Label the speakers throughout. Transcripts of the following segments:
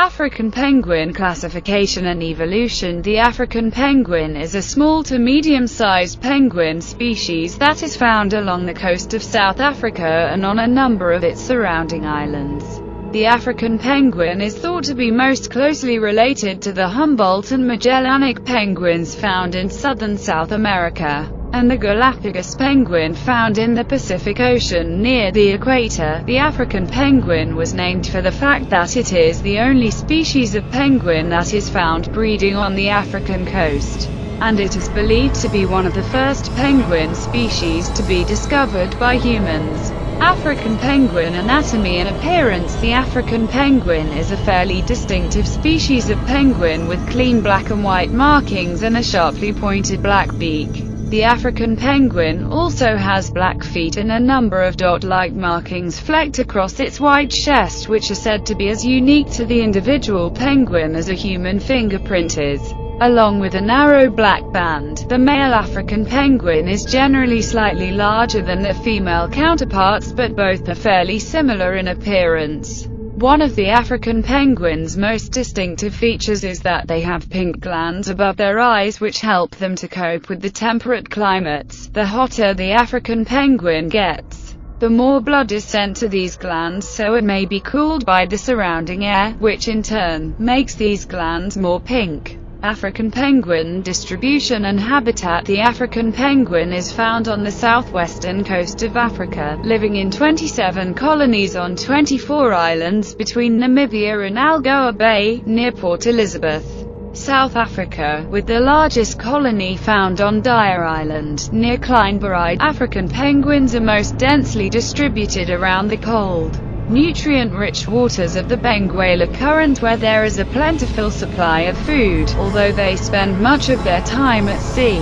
Speaker 1: African penguin classification and evolution. The African penguin is a small to medium-sized penguin species that is found along the coast of South Africa and on a number of its surrounding islands. The African penguin is thought to be most closely related to the Humboldt and Magellanic penguins found in southern South America, and the Galapagos penguin found in the Pacific Ocean near the equator. The African penguin was named for the fact that it is the only species of penguin that is found breeding on the African coast, and it is believed to be one of the first penguin species to be discovered by humans. African penguin anatomy and appearance. The African penguin is a fairly distinctive species of penguin with clean black and white markings and a sharply pointed black beak. The African penguin also has black feet and a number of dot-like markings flecked across its white chest, which are said to be as unique to the individual penguin as a human fingerprint is. Along with a narrow black band, the male African penguin is generally slightly larger than their female counterparts, but both are fairly similar in appearance. One of the African penguin's most distinctive features is that they have pink glands above their eyes which help them to cope with the temperate climates. The hotter the African penguin gets, the more blood is sent to these glands so it may be cooled by the surrounding air, which in turn makes these glands more pink. African penguin distribution and habitat. The African penguin is found on the southwestern coast of Africa, living in 27 colonies on 24 islands between Namibia and Algoa Bay, near Port Elizabeth, South Africa, with the largest colony found on Dyer Island, near Kleinberide. African penguins are most densely distributed around the cold, nutrient-rich waters of the Benguela Current, where there is a plentiful supply of food, although they spend much of their time at sea.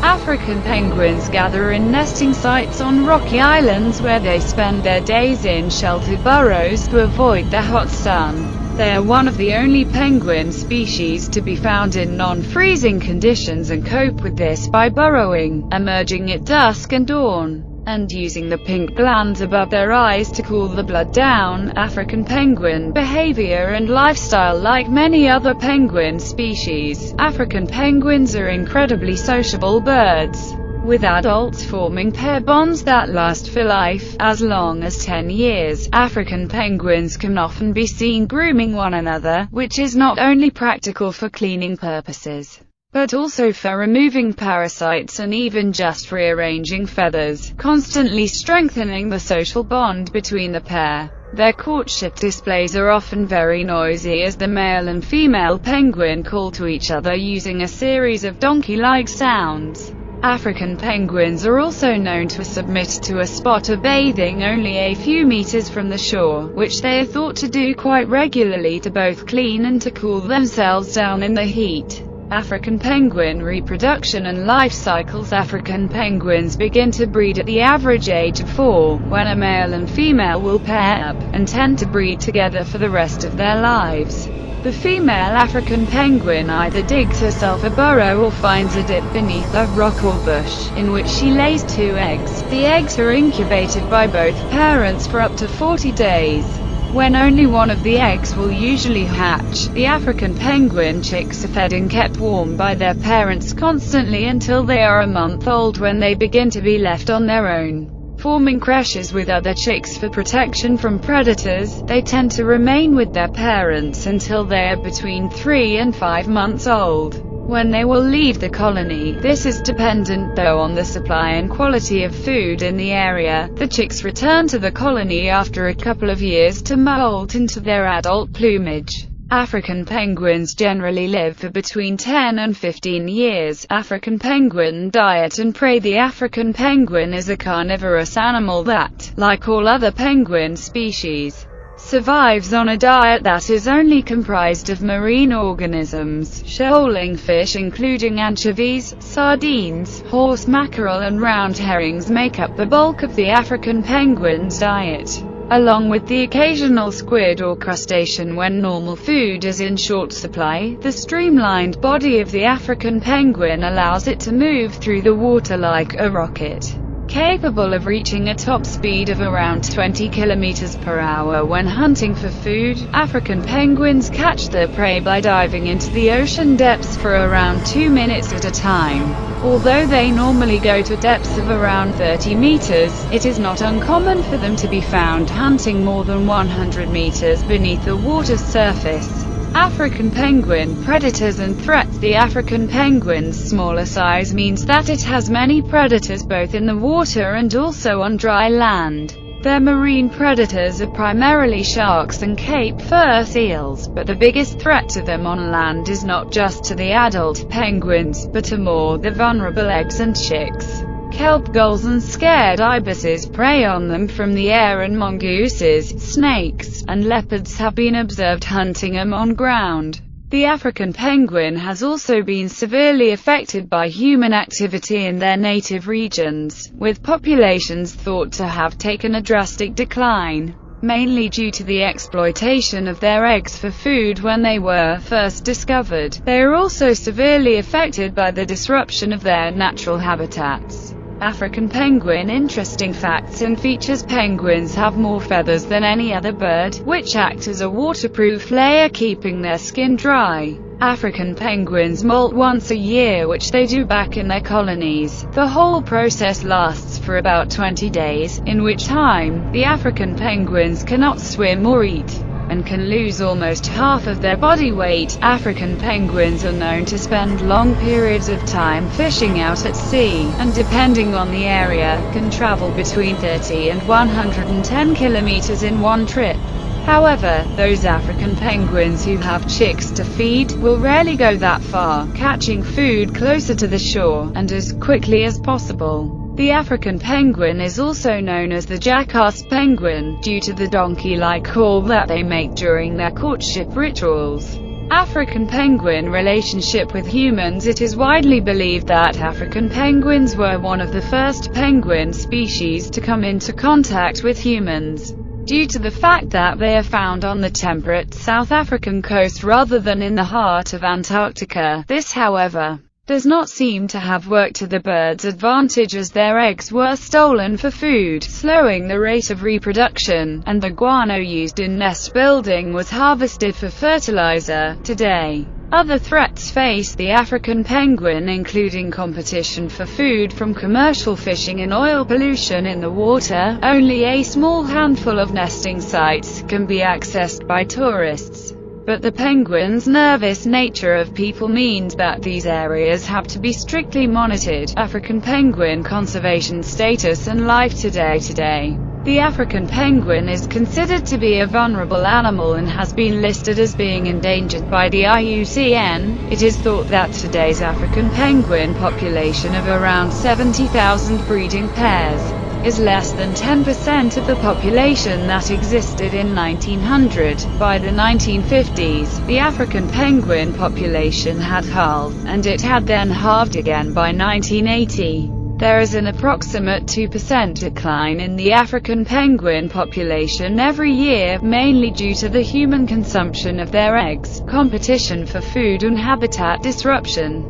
Speaker 1: African penguins gather in nesting sites on rocky islands where they spend their days in sheltered burrows to avoid the hot sun. They are one of the only penguin species to be found in non-freezing conditions and cope with this by burrowing, emerging at dusk and dawn, and using the pink glands above their eyes to cool the blood down. African penguin behavior and lifestyle. Like many other penguin species, African penguins are incredibly sociable birds, with adults forming pair bonds that last for life, as long as 10 years. African penguins can often be seen grooming one another, which is not only practical for cleaning purposes, but also for removing parasites and even just rearranging feathers, constantly strengthening the social bond between the pair. Their courtship displays are often very noisy, as the male and female penguin call to each other using a series of donkey-like sounds. African penguins are also known to submit to a spot of bathing only a few meters from the shore, which they are thought to do quite regularly to both clean and to cool themselves down in the heat. African penguin reproduction and life cycles. African penguins begin to breed at the average age of 4, when a male and female will pair up, and tend to breed together for the rest of their lives. The female African penguin either digs herself a burrow or finds a dip beneath a rock or bush, in which she lays 2 eggs. The eggs are incubated by both parents for up to 40 days. When only one of the eggs will usually hatch, the African penguin chicks are fed and kept warm by their parents constantly until they are a month old, when they begin to be left on their own, forming creches with other chicks for protection from predators. They tend to remain with their parents until they are between 3 and 5 months old, when they will leave the colony. This is dependent though on the supply and quality of food in the area. The chicks return to the colony after a couple of years to molt into their adult plumage. African penguins generally live for between 10 and 15 years. African penguin diet and prey. The African penguin is a carnivorous animal that, like all other penguin species, survives on a diet that is only comprised of marine organisms. Shoaling fish including anchovies, sardines, horse mackerel and round herrings make up the bulk of the African penguin's diet, along with the occasional squid or crustacean when normal food is in short supply. The streamlined body of the African penguin allows it to move through the water like a rocket, capable of reaching a top speed of around 20 kilometers per hour when hunting for food. African penguins catch their prey by diving into the ocean depths for around 2 minutes at a time. Although they normally go to depths of around 30 meters, it is not uncommon for them to be found hunting more than 100 meters beneath the water's surface. African penguin predators and threats. The African penguin's smaller size means that it has many predators both in the water and also on dry land. Their marine predators are primarily sharks and Cape fur seals, but the biggest threat to them on land is not just to the adult penguins, but to more the vulnerable eggs and chicks. Kelp gulls and scared ibises prey on them from the air, and mongooses, snakes, and leopards have been observed hunting them on ground. The African penguin has also been severely affected by human activity in their native regions, with populations thought to have taken a drastic decline, mainly due to the exploitation of their eggs for food when they were first discovered. They are also severely affected by the disruption of their natural habitats. African penguin. Interesting facts and features. Penguins have more feathers than any other bird, which act as a waterproof layer keeping their skin dry. African penguins molt once a year, which they do back in their colonies. The whole process lasts for about 20 days, in which time, the African penguins cannot swim or eat, and can lose almost half of their body weight. African penguins are known to spend long periods of time fishing out at sea, and depending on the area, can travel between 30 and 110 kilometers in one trip. However, those African penguins who have chicks to feed will rarely go that far, catching food closer to the shore, and as quickly as possible. The African penguin is also known as the jackass penguin, due to the donkey-like call that they make during their courtship rituals. African penguin relationship with humans. It is widely believed that African penguins were one of the first penguin species to come into contact with humans, due to the fact that they are found on the temperate South African coast rather than in the heart of Antarctica. This, however, does not seem to have worked to the birds' advantage, as their eggs were stolen for food, slowing the rate of reproduction, and the guano used in nest building was harvested for fertilizer. Today, other threats face the African penguin, including competition for food from commercial fishing and oil pollution in the water. Only a small handful of nesting sites can be accessed by tourists, but the penguin's nervous nature of people means that these areas have to be strictly monitored. African penguin conservation status and life today. The African penguin is considered to be a vulnerable animal and has been listed as being endangered by the IUCN. It is thought that today's African penguin population of around 70,000 breeding pairs is less than 10% of the population that existed in 1900. By the 1950s, the African penguin population had halved, and it had then halved again by 1980. There is an approximate 2% decline in the African penguin population every year, mainly due to the human consumption of their eggs, competition for food and habitat disruption.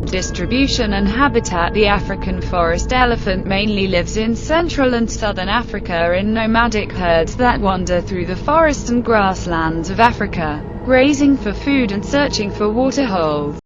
Speaker 1: Distribution and habitat. The African forest elephant mainly lives in Central and Southern Africa in nomadic herds that wander through the forests and grasslands of Africa, grazing for food and searching for waterholes.